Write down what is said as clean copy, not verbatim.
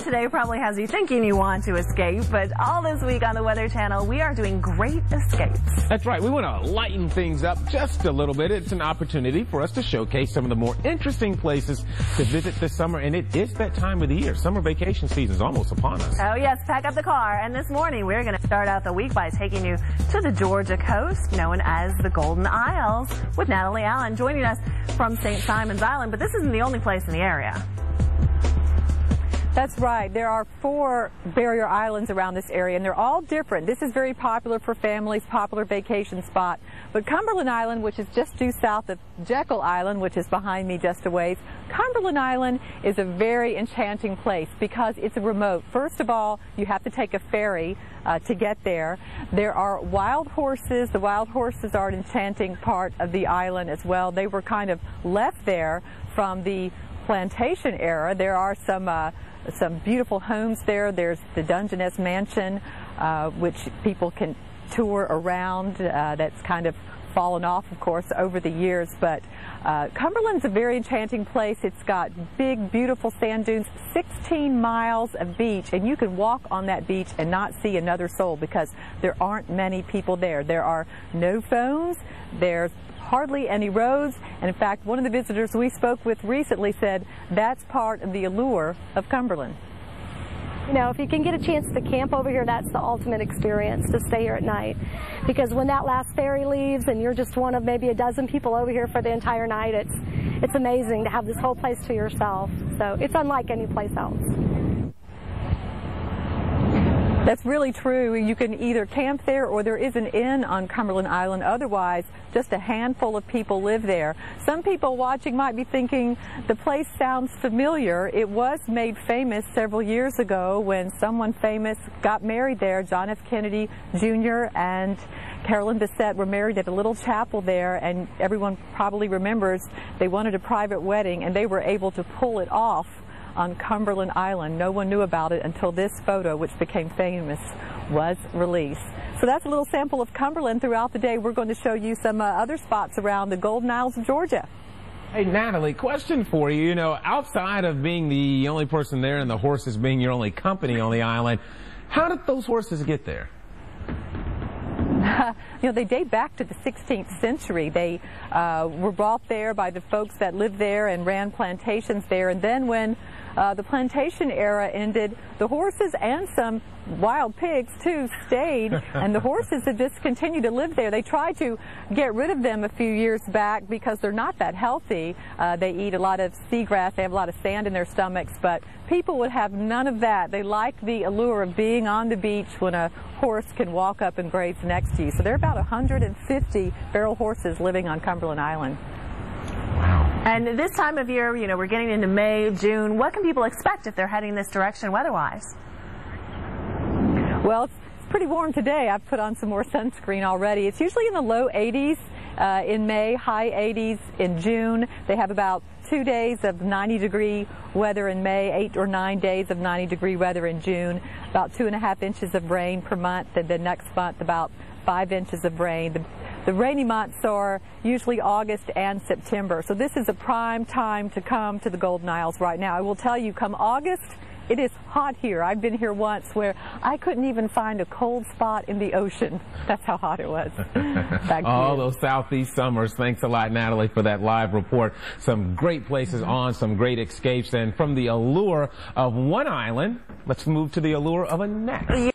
today probably has you thinking you want to escape, but all this week on the Weather Channel, we are doing great escapes. That's right. We want to lighten things up just a little bit. It's an opportunity for us to showcase some of the more interesting places to visit this summer, and it is that time of the year. Summer vacation season is almost upon us. Oh, yes. Pack up the car. And this morning, we're going to start out the week by taking you to the Georgia coast, known as the Golden Isles, with Natalie Allen joining us from St. Simon's Island. But this isn't the only place in the area. That's right. There are 4 barrier islands around this area, and they're all different. This is very popular for families, popular vacation spot. But Cumberland Island, which is just due south of Jekyll Island, which is behind me just a ways, Cumberland Island is a very enchanting place because it's remote. First of all, you have to take a ferry to get there. There are wild horses. The wild horses are an enchanting part of the island as well. They were kind of left there from the plantation era. There are some beautiful homes there. There's the Dungeness Mansion, which people can tour around. That's kind of fallen off, of course, over the years. But Cumberland's a very enchanting place. It's got big, beautiful sand dunes, 16 miles of beach, and you can walk on that beach and not see another soul because there aren't many people there. There are no phones. There's hardly any roads, and in fact one of the visitors we spoke with recently said that's part of the allure of Cumberland. You know, if you can get a chance to camp over here, that's the ultimate experience, to stay here at night. Because when that last ferry leaves and you're just one of maybe a dozen people over here for the entire night, it's amazing to have this whole place to yourself. So it's unlike any place else. That's really true. You can either camp there or there is an inn on Cumberland Island. Otherwise, just a handful of people live there. Some people watching might be thinking the place sounds familiar. It was made famous several years ago when someone famous got married there. John F. Kennedy Jr. and Carolyn Bessette were married at a little chapel there, and everyone probably remembers they wanted a private wedding and they were able to pull it off on Cumberland Island. No one knew about it until this photo, which became famous, was released. So that's a little sample of Cumberland. Throughout the day, we're going to show you some other spots around the Golden Isles of Georgia. Hey, Natalie, question for you. You know, outside of being the only person there and the horses being your only company on the island, how did those horses get there? You know, they date back to the 16th century. They were brought there by the folks that lived there and ran plantations there. And then when the plantation era ended, the horses and some wild pigs, too, stayed. And the horses have just continued to live there. They tried to get rid of them a few years back because they're not that healthy. They eat a lot of seagrass. They have a lot of sand in their stomachs. But people would have none of that. They like the allure of being on the beach when a horse can walk up and graze next to you. So there are about 150 feral horses living on Cumberland Island. Wow. And this time of year, you know, we're getting into May, June. What can people expect if they're heading this direction weather-wise? Well, it's pretty warm today. I've put on some more sunscreen already. It's usually in the low 80s in May, high 80s in June. They have about 2 days of 90-degree weather in May, 8 or 9 days of 90-degree weather in June, about 2.5 inches of rain per month, and then next month about 5 inches of rain. The rainy months are usually August and September, so this is a prime time to come to the Golden Isles right now. I will tell you, come August, it is hot here. I've been here once where I couldn't even find a cold spot in the ocean. That's how hot it was. All those southeast summers. Thanks a lot, Natalie, for that live report. Some great places on, some great escapes. And from the allure of one island, let's move to the allure of a next.